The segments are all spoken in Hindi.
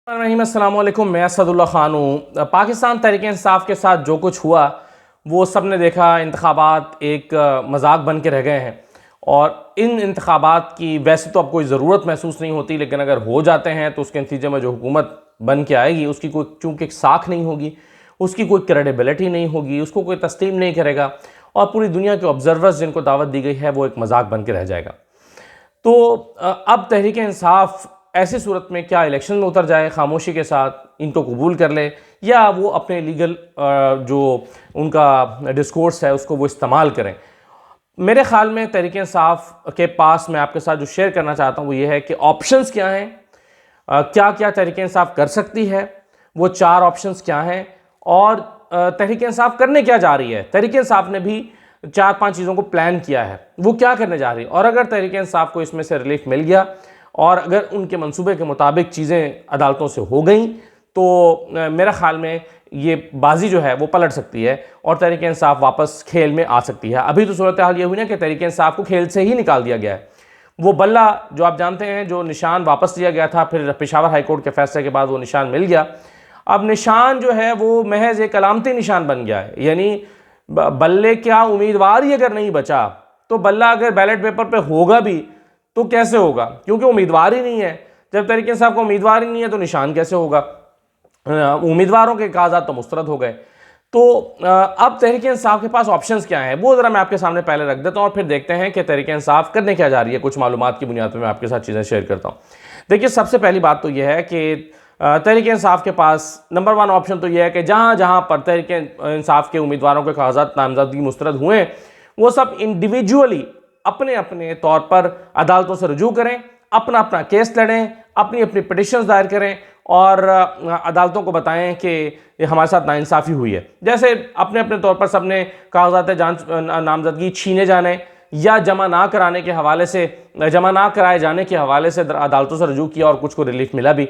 अस्सलाम वालेकुम, मैं असदुल्ला ख़ान हूँ। पाकिस्तान तहरीक इंसाफ के साथ जो कुछ हुआ वो सब ने देखा। इंतखाबात एक मजाक बन के रह गए हैं और इन इंतखाबात की वैसे तो अब कोई ज़रूरत महसूस नहीं होती, लेकिन अगर हो जाते हैं तो उसके नतीजे में जो हुकूमत बन के आएगी उसकी कोई चूँकि साख नहीं होगी, उसकी कोई क्रेडिबिलिटी नहीं होगी, उसको कोई तस्लीम नहीं करेगा और पूरी दुनिया के ऑब्जर्वर्स जिनको दावत दी गई है वो एक मजाक बन के रह जाएगा। तो अब तहरीक इंसाफ ऐसी सूरत में क्या इलेक्शन में उतर जाए खामोशी के साथ, इनको कबूल कर ले, या वो अपने लीगल जो उनका डिस्कोर्स है उसको वो इस्तेमाल करें। मेरे ख्याल में तहरीक इंसाफ के पास मैं आपके साथ जो शेयर करना चाहता हूँ वो ये है कि ऑप्शंस क्या हैं, क्या क्या तहरीक इंसाफ कर सकती है, वो 4 ऑप्शंस क्या हैं और तहरीक इंसाफ करने क्या जा रही है। तहरीक इंसाफ ने भी 4-5 चीज़ों को प्लान किया है, वो क्या करने जा रही है, और अगर तहरीक इंसाफ को इसमें से रिलीफ मिल गया और अगर उनके मंसूबे के मुताबिक चीज़ें अदालतों से हो गई तो मेरा ख्याल में ये बाजी जो है वो पलट सकती है और तहरीक इंसाफ वापस खेल में आ सकती है। अभी तो सूरत हाल ये हुई ना कि तहरीक इंसाफ को खेल से ही निकाल दिया गया है। वो बल्ला जो आप जानते हैं, जो निशान वापस लिया गया था, फिर पेशावर हाई कोर्ट के फैसले के बाद वो निशान मिल गया। अब निशान जो है वो महज एक अलामती निशान बन गया है, यानी बल्ले क्या उम्मीदवार ही अगर नहीं बचा तो बल्ला अगर बैलेट पेपर पे होगा भी तो कैसे होगा, क्योंकि उम्मीदवार ही नहीं है। जब तहरीक इंसाफ का उम्मीदवार ही नहीं है तो निशान कैसे होगा। उम्मीदवारों के कागजात तो मुस्तरद हो गए। तो अब तहरीक इंसाफ के पास ऑप्शंस क्या हैं वो ज़रा मैं आपके सामने पहले रख देता हूँ और फिर देखते हैं कि तहरीक इंसाफ करने क्या जा रही है। कुछ मालूमात की बुनियाद पर मैं आपके साथ चीज़ें शेयर करता हूँ। देखिए, सबसे पहली बात तो यह है कि तहरीक इंसाफ के पास नंबर 1 ऑप्शन तो यह है कि जहाँ जहाँ पर तहरीक इंसाफ के उम्मीदवारों के कागजात नामजदगी मुस्तरद हुए वो सब इंडिविजुअली अपने अपने तौर पर अदालतों से रुजू करें, अपना अपना केस लड़ें, अपनी अपनी पिटिशंस दायर करें और अदालतों को बताएं कि हमारे साथ नाइंसाफ़ी हुई है। जैसे अपने अपने तौर पर सबने कागजात जांच नामजदगी छीने जाने या जमा ना कराने के हवाले से, जमा ना कराए जाने के हवाले से अदालतों से रुजू किया और कुछ को रिलीफ मिला भी।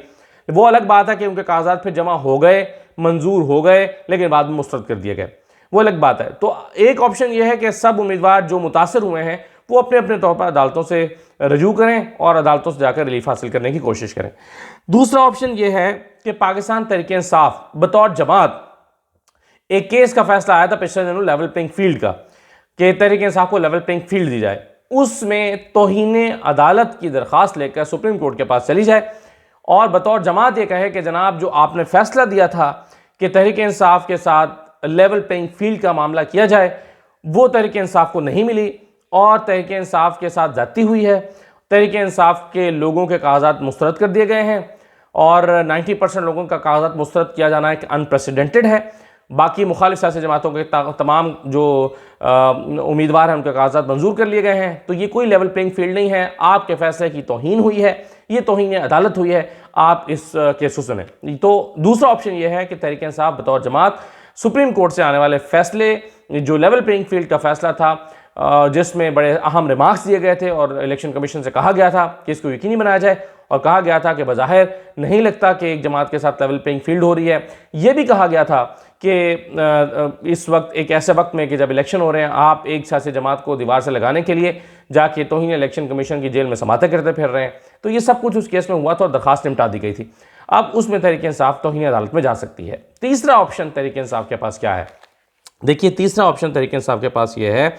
वो अलग बात है कि उनके कागजात फिर जमा हो गए, मंजूर हो गए, लेकिन बाद में मुस्तरद कर दिए गए, वो अलग बात है। तो एक ऑप्शन यह है कि सब उम्मीदवार जो मुतासर हुए हैं वो अपने अपने तौर पर अदालतों से रजू करें और अदालतों से जाकर रिलीफ हासिल करने की कोशिश करें। दूसरा ऑप्शन यह है कि पाकिस्तान तहरीक इंसाफ बतौर जमात, एक केस का फैसला आया था पिछले दिनों लेवल प्लेइंग फील्ड का, कि तहरीक इंसाफ को लेवल प्लेइंग फील्ड दी जाए, उसमें तौहीन अदालत की दरख्वास्त लेकर सुप्रीम कोर्ट के पास चली जाए और बतौर जमात ये कहे कि जनाब जो आपने फैसला दिया था कि तहरीक इंसाफ के साथ लेवल प्लेइंग फील्ड का मामला किया जाए, वो तहरीक इंसाफ को नहीं मिली और तहरीक इंसाफ के साथ जाती हुई है। तहरीक इंसाफ के लोगों के कागजात मुस्तरद कर दिए गए हैं और 90% लोगों का कागजात मुस्तरद किया जाना एक अनप्रेसिडेंटेड है। बाकी मुखालिफ सियासी जमातों के तमाम जो उम्मीदवार हैं उनके कागजात मंजूर कर लिए गए हैं। तो ये कोई लेवल प्लेइंग फील्ड नहीं है, आपके फैसले की तौहीन हुई है, ये तौहीन अदालत हुई है, आप इस केस को सुने। तो दूसरा ऑप्शन ये है कि तहरीक इंसाफ बतौर जमात सुप्रीम कोर्ट से आने वाले फैसले, जो लेवल प्लेइंग फील्ड का फैसला था जिसमें बड़े अहम रिमार्क्स दिए गए थे और इलेक्शन कमीशन से कहा गया था कि इसको यकीनी बनाया जाए, और कहा गया था कि बज़ाहिर नहीं लगता कि एक जमात के साथ लेवल प्लेइंग फील्ड हो रही है। यह भी कहा गया था कि इस वक्त एक ऐसे वक्त में कि जब इलेक्शन हो रहे हैं, आप एक सियासी जमात को दीवार से लगाने के लिए जाके तौहीन इलेक्शन कमीशन की जेल में समाते करते फिर रहे हैं। तो ये सब कुछ उस केस में हुआ था और दरखास्त निपटा दी गई थी। अब उसमें तहरीक इंसाफ तौहीन अदालत में जा सकती है। तीसरा ऑप्शन तहरीक इंसाफ के पास क्या है? देखिए, तीसरा ऑप्शन तहरीक इंसाफ के पास ये है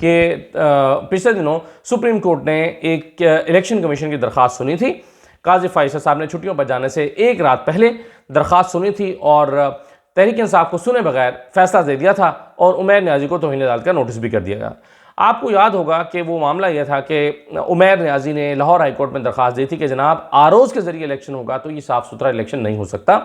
कि पिछले दिनों सुप्रीम कोर्ट ने एक इलेक्शन कमीशन की दरख्वास्त सुनी थी। काजी फाइसर साहब ने छुट्टियों पर जाने से एक रात पहले दरख्वास्त सुनी थी और तहरीक इंसाफ को सुने बगैर फैसला दे दिया था और उमैर न्याजी को तौहीन अदालत का नोटिस भी कर दिया गया। आपको याद होगा कि वो मामला यह था कि उमैर न्याजी ने लाहौर हाई कोर्ट में दरख्वास्त दी थी कि जनाब आरोज़ के ज़रिए इलेक्शन होगा तो ये साफ़ सुथरा इलेक्शन नहीं हो सकता,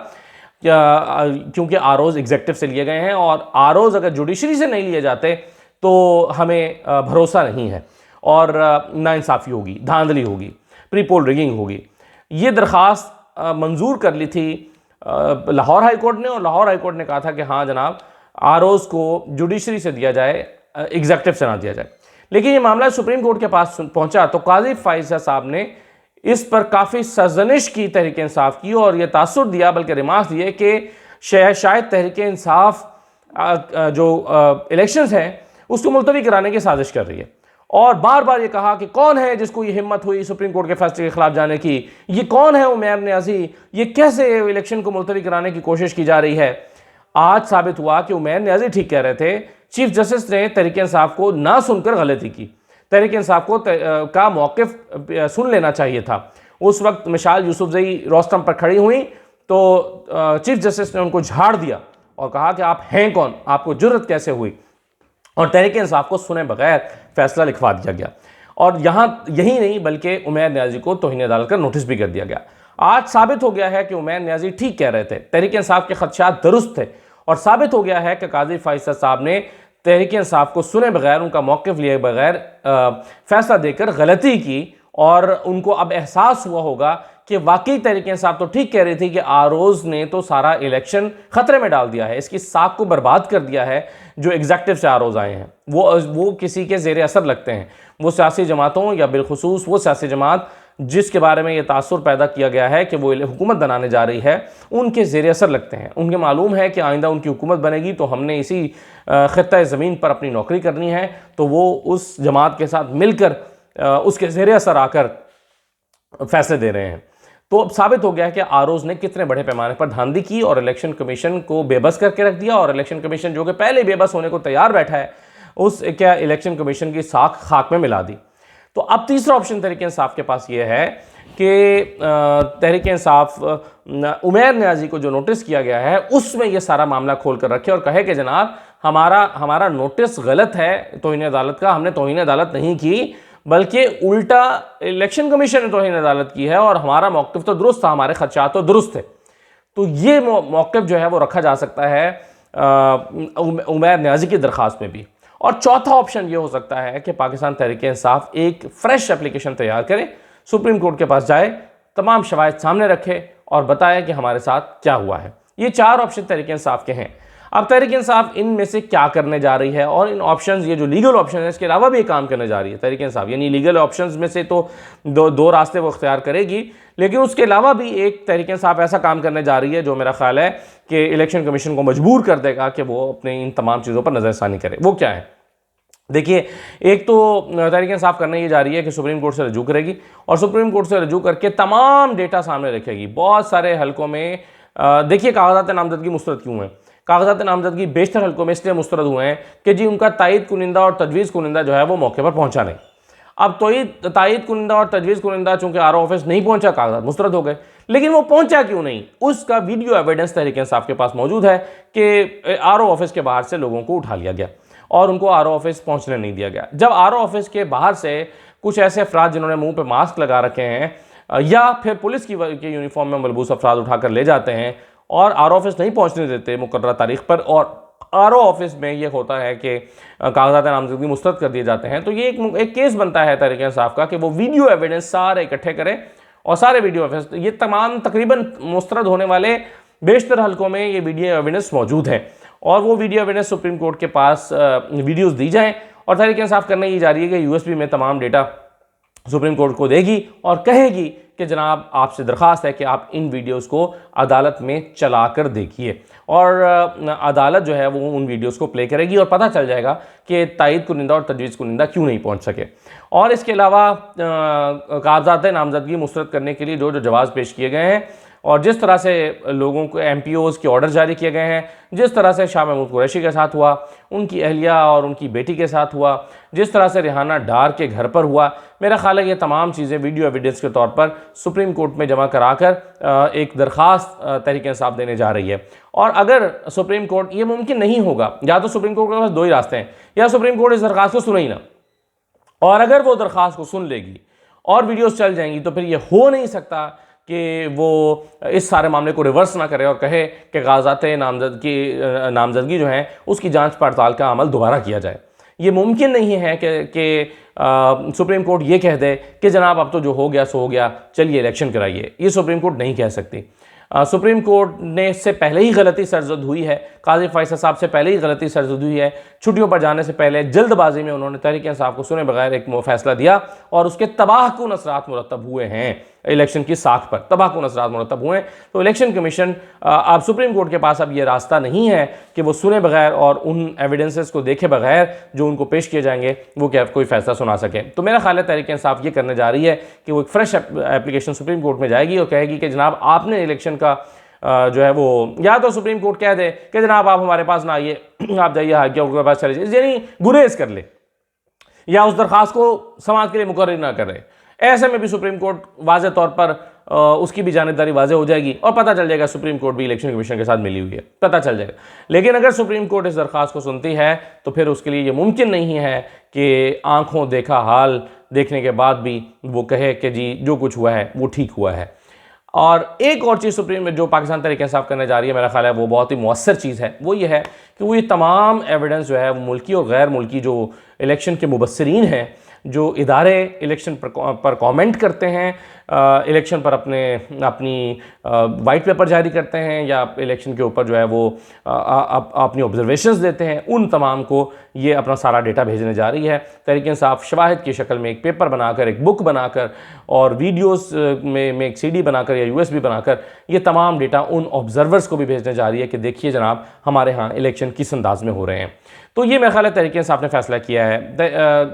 क्योंकि आरोज़ एग्जेक्टिव से लिए गए हैं और आरोज़ अगर जुडिशरी से नहीं लिए जाते तो हमें भरोसा नहीं है और नाइंसाफ़ी होगी, धांधली होगी, प्री पोल रिगिंग होगी। ये दरख्वास्त मंजूर कर ली थी लाहौर हाई कोर्ट ने और लाहौर हाई कोर्ट ने कहा था कि हाँ जनाब, आरोज़ को जुडिशरी से दिया जाए, एग्जेक्टिव से ना दिया जाए। लेकिन ये मामला सुप्रीम कोर्ट के पास पहुंचा तो काजी फाइसर साहब ने इस पर काफ़ी सजनिश की तहरीक इंसाफ की और यह तासुर दिया, बल्कि रिमार्क्स दिए कि शायद तहरीक इंसाफ जो इलेक्शंस हैं उसको मुलतवी कराने की साजिश कर रही है और बार बार ये कहा कि कौन है जिसको ये हिम्मत हुई सुप्रीम कोर्ट के फैसले के खिलाफ जाने की, ये कौन है उमैर न्याजी, ये कैसे इलेक्शन को मुलतवी कराने की कोशिश की जा रही है। आज साबित हुआ कि उमैर न्याजी ठीक कह रहे थे। चीफ जस्टिस ने तहरीक इंसाफ को ना सुनकर गलती की। तहरीक इंसाफ को का मौक़िफ़ सुन लेना चाहिए था। उस वक्त मिसाल यूसुफजई रोस्टम पर खड़ी हुई तो चीफ जस्टिस ने उनको झाड़ दिया और कहा कि आप हैं कौन, आपको जुर्रत कैसे हुई, और तहरीक इंसाफ को सुने बगैर फैसला लिखवा दिया गया। और यहाँ यही नहीं बल्कि उमैर न्याजी को तौहीन अदालत का नोटिस भी कर दिया गया। आज साबित हो गया है कि उमैर न्याजी ठीक कह रहे थे, तहरीक इंसाफ के खदशात दुरुस्त थे, और साबित हो गया है कि काजी फैसल साहब ने तहरीक इंसाफ को सुने बगैर, उनका मौक़िफ़ लिए बगैर फैसला देकर गलती की। और उनको अब एहसास हुआ होगा कि वाकई तहरीक इंसाफ तो ठीक कह रही थी कि आरोज़ ने तो सारा इलेक्शन ख़तरे में डाल दिया है, इसकी साख को बर्बाद कर दिया है। जो एग्जेक्टिव से आरोज़ आए हैं वो किसी के ज़ेर असर लगते हैं, वो सियासी जमातों या बिलखुसूस वो सियासी जमात जिसके बारे में ये तासुर पैदा किया गया है कि वो हुकूमत बनाने जा रही है, उनके ज़ेर असर लगते हैं। उनके मालूम है कि आइंदा उनकी हुकूमत बनेगी तो हमने इसी ख़ित्ता ज़मीन पर अपनी नौकरी करनी है, तो वो उस जमात के साथ मिलकर उसके ज़ेर असर आकर फैसले दे रहे हैं। तो अब साबित हो गया है कि आरोज़ ने कितने बड़े पैमाने पर धांधली की और इलेक्शन कमीशन को बेबस करके रख दिया। और इलेक्शन कमीशन जो कि पहले बेबस होने को तैयार बैठा है, उस क्या इलेक्शन कमीशन की साख खाक में मिला दी। तो अब तीसरा ऑप्शन तहरीक इंसाफ के पास ये है कि तहरीक इंसाफ उमैर न्याजी को जो नोटिस किया गया है उसमें ये सारा मामला खोल कर रखे और कहे कि जनाब हमारा नोटिस गलत है तौहीन अदालत का, हमने तौहीन अदालत नहीं की बल्कि उल्टा इलेक्शन कमीशन ने तौहीन अदालत की है, और हमारा मौक़िफ़ तो दुरुस्त था, हमारे खदशात तो दुरुस्त थे। तो ये मौक़िफ़ जो है वो रखा जा सकता है उमैर न्याजी की दरख्वास्त में भी। और चौथा ऑप्शन ये हो सकता है कि पाकिस्तान तहरीक इंसाफ एक फ़्रेश एप्लीकेशन तैयार करे, सुप्रीम कोर्ट के पास जाए, तमाम शवाहिद सामने रखे और बताए कि हमारे साथ क्या हुआ है। ये चार ऑप्शन तहरीक इंसाफ के हैं। अब तहरीक इंसाफ इनमें से क्या करने जा रही है, और इन ऑप्शंस, ये जो लीगल ऑप्शन है इसके अलावा भी काम करने जा रही है तहरीक इंसाफ, यानी लीगल ऑप्शंस में से तो दो रास्ते वो इख्तियार करेगी, लेकिन उसके अलावा भी एक तहरीक इंसाफ ऐसा काम करने जा रही है जो मेरा ख्याल है कि इलेक्शन कमीशन को मजबूर कर देगा कि वो अपने इन तमाम चीज़ों पर नज़रसानी करे। वो क्या है? देखिए, एक तो तहरीक इंसाफ करने ये जा रही है कि सुप्रीम कोर्ट से रजू करेगी, और सुप्रीम कोर्ट से रजू करके तमाम डेटा सामने रखेगी। बहुत सारे हलकों में देखिए कागजात नामजदगी मुस्तरद क्यों हैं। कागजात नामजदगी बेशतर हलकों में इसलिए मुस्तरद हुए हैं कि जी उनका तायद कुनिंदा और तजवीज़ कुनिंदा जो है वो मौके पर पहुंचा नहीं। अब तो तायद कुनिंदा और तजवीज़ कुनिंदा चूंकि आरओ ऑफिस नहीं पहुंचा, कागजात मुस्तरद हो गए, लेकिन वो पहुंचा क्यों नहीं, उसका वीडियो एविडेंस तहरीक इंसाफ के पास मौजूद है कि आरओ ऑफिस के बाहर से लोगों को उठा लिया गया और उनको आरओ ऑफिस पहुंचने नहीं दिया गया। जब आरओ ऑफिस के बाहर से कुछ ऐसे अफराद जिन्होंने मुंह पे मास्क लगा रखे हैं या फिर पुलिस की यूनिफॉर्म में मलबूस अफराद उठाकर ले जाते हैं और आरओ ऑफिस नहीं पहुंचने देते मुकर्रर तारीख पर, और आरओ ऑफिस में ये होता है कि कागजात नामजदगी मुस्तरद कर दिए जाते हैं, तो ये एक केस बनता है तहरीक इंसाफ का कि वो वीडियो एविडेंस सारे इकट्ठे करें और सारे वीडियो एविडेंस, ये तमाम तकरीबन मुस्तरद होने वाले बेशतर हलकों में ये वीडियो एविडेंस मौजूद है, और वो वीडियो एविडेंस सुप्रीम कोर्ट के पास वीडियोस दी जाएं। और तहरीक इंसाफ करने ये जा रही है कि यूएसबी में तमाम डेटा सुप्रीम कोर्ट को देगी और कहेगी कि जनाब आपसे दरख्वास्त है कि आप इन वीडियोस को अदालत में चला कर देखिए, और अदालत जो है वो उन वीडियोस को प्ले करेगी और पता चल जाएगा कि तायद कुनिंदा और तजवीज़ कुनिंदा क्यों नहीं पहुंच सके। और इसके अलावा कागजात नामजदगी मुस्तरद करने के लिए जो जवाब पेश किए गए हैं और जिस तरह से लोगों को एमपीओज़ के ऑर्डर जारी किए गए हैं, जिस तरह से शाह महमूद कुरैशी के साथ हुआ, उनकी अहलिया और उनकी बेटी के साथ हुआ, जिस तरह से रिहाना डार के घर पर हुआ, मेरा ख्याल है ये तमाम चीज़ें वीडियो एविडेंस के तौर पर सुप्रीम कोर्ट में जमा कराकर एक दरख्वास्त तहरीक इंसाफ देने जा रही है। और अगर सुप्रीम कोर्ट, ये मुमकिन नहीं होगा, या तो सुप्रीम कोर्ट के पास दो ही रास्ते हैं, या सुप्रीम कोर्ट इस दरख्वास्त को सुने ही ना, और अगर वो दरख्वास्त को सुन लेगी और वीडियोज़ चल जाएंगी तो फिर ये हो नहीं सकता कि वो इस सारे मामले को रिवर्स ना करे और कहे कि कागजात नामजदगी जो है उसकी जांच पड़ताल का अमल दोबारा किया जाए। ये मुमकिन नहीं है कि सुप्रीम कोर्ट ये कह दे कि जनाब अब तो जो हो गया सो हो गया, चलिए इलेक्शन कराइए। ये सुप्रीम कोर्ट नहीं कह सकती। सुप्रीम कोर्ट ने से पहले ही गलती सरजद हुई है, काजी फैसल साहब से पहले ही गलती सरजद हुई है। छुट्टियों पर जाने से पहले जल्दबाजी में उन्होंने तहरीक इंसाफ को सुने बगैर एक फैसला दिया और उसके तबाहकुन असरात मुरतब हुए हैं। इलेक्शन की साख पर तबाहकुन असरात मुरतब हुए। तो इलेक्शन कमीशन अब सुप्रीम कोर्ट के पास अब ये रास्ता नहीं है कि वो सुने बगैर और उन एविडेंसेस को देखे बगैर जो उनको पेश किए जाएंगे वो क्या कोई फैसला सुना सके। तो मेरा ख्याल है तहरीक इंसाफ ये करने जा रही है कि वो एक फ्रेश एप्लीकेशन सुप्रीम कोर्ट में जाएगी और कहेगी कि जनाब आपने इलेक्शन का जो है वो, या तो सुप्रीम कोर्ट कह दे कि जनाब आप हमारे पास ना आइए, आप जाइए हाई कोर्ट के पास चले जाइए, यानी गुरेज कर ले या उस दरख्वास्त को समाज के लिए मुकर्रर ना कर रहे। ऐसे में भी सुप्रीम कोर्ट वाज़े तौर पर उसकी भी जानिबदारी वाज़े हो जाएगी और पता चल जाएगा सुप्रीम कोर्ट भी इलेक्शन कमीशन के साथ मिली हुई है, पता चल जाएगा। लेकिन अगर सुप्रीम कोर्ट इस दरख्वास्त को सुनती है तो फिर उसके लिए ये मुमकिन नहीं है कि आंखों देखा हाल देखने के बाद भी वो कहे कि जी जो कुछ हुआ है वो ठीक हुआ है। और एक और चीज़ सुप्रीम में जो पाकिस्तान तहरीक इंसाफ करने जा रही है, मेरा ख्याल है वो बहुत ही मौसर चीज़ है, वो ये है कि वो ये तमाम एविडेंस जो है वो मुल्की और गैर मुल्की जो इलेक्शन के मुबस्सिरीन हैं, जो इदारे इलेक्शन पर कमेंट करते हैं, इलेक्शन पर अपनी वाइट पेपर जारी करते हैं या इलेक्शन के ऊपर जो है वो अपनी ऑब्जर्वेशंस देते हैं, उन तमाम को ये अपना सारा डेटा भेजने जा रही है। तहरीक इंसाफ शवाहिद की शक्ल में एक पेपर बनाकर, एक बुक बनाकर और वीडियोस में एक CD बनाकर या USB बनाकर ये तमाम डेटा उन ऑब्जर्वर्स को भी भेजने जा रही है कि देखिए जनाब हमारे यहाँ इलेक्शन किस अंदाज में हो रहे हैं। तो ये मेरा ख्याल है तहरीक इंसाफ ने फैसला किया है।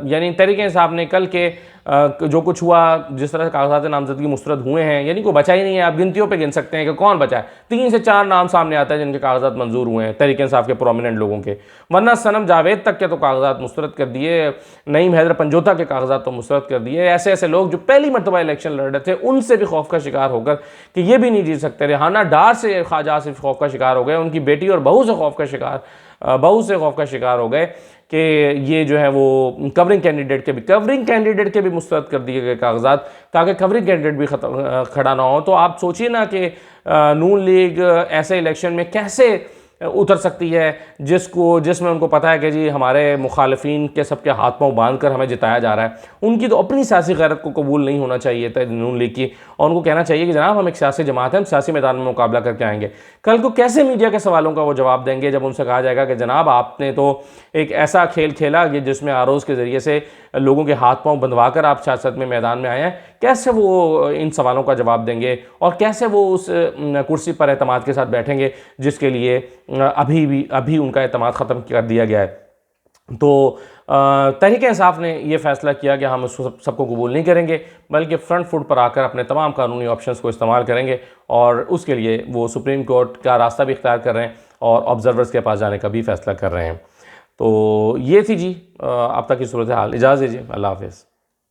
यानी तहरीक इंसाफ ने कल के जो कुछ हुआ, जिस तरह से कागजात नामजदगी मुस्तरद हुए हैं, यानी कोई बचा ही नहीं है। आप गिनतियों पे गिन सकते हैं कि कौन बचा है। 3 से 4 नाम सामने आता है जिनके कागजात मंजूर हुए हैं तहरीक इंसाफ के प्रोमिनेंट लोगों के, वरना सनम जावेद तक के तो कागजात मुस्तरद कर दिए, नईम हैदर पंजोता के कागजात तो मुस्तरद कर दिए। ऐसे ऐसे लोग जो पहली मरतबा इलेक्शन लड़ रहे थे उनसे भी खौफ का शिकार होकर कि ये भी नहीं जीत सकते, रेहाना डार से ख्वाजा आसिफ खौफ का शिकार हो गए, उनकी बेटी और बहू से खौफ का शिकार हो गए कि ये जो है वो कवरिंग कैंडिडेट के भी मुस्तरद कर दिए गए कागजात ताकि कवरिंग कैंडिडेट भी खड़ा ना हो। तो आप सोचिए ना कि नून लीग ऐसे इलेक्शन में कैसे उतर सकती है जिसमें उनको पता है कि जी हमारे मुखालिफिन के सबके हाथ पांव बांध कर हमें जिताया जा रहा है। उनकी तो अपनी सियासी गैरत को कबूल नहीं होना चाहिए था नून लीग की, और उनको कहना चाहिए कि जनाब हम एक सियासी जमात है, हम सियासी मैदान में मुकाबला करके आएंगे। कल को कैसे मीडिया के सवालों का वो जवाब देंगे जब उनसे कहा जाएगा कि जनाब आपने तो एक ऐसा खेल खेला कि जिसमें आरोज के ज़रिए से लोगों के हाथ पांव बंधवा कर आप सियासत में मैदान में आए हैं। कैसे वो इन सवालों का जवाब देंगे और कैसे वो उस कुर्सी पर एतमाद के साथ बैठेंगे जिसके लिए अभी उनका एतमाद ख़त्म कर दिया गया है। तो तहरीक इंसाफ ने ये फ़ैसला किया कि हम उसको सबको कबूल नहीं करेंगे, बल्कि फ्रंट फुट पर आकर अपने तमाम कानूनी ऑप्शंस को इस्तेमाल करेंगे और उसके लिए वो सुप्रीम कोर्ट का रास्ता भी इख्तियार कर रहे हैं और ऑब्जर्वर्स के पास जाने का भी फ़ैसला कर रहे हैं। तो ये थी जी अब तक की सूरत हाल। इजाज़त दीजिए, अल्लाह हाफ़िज़।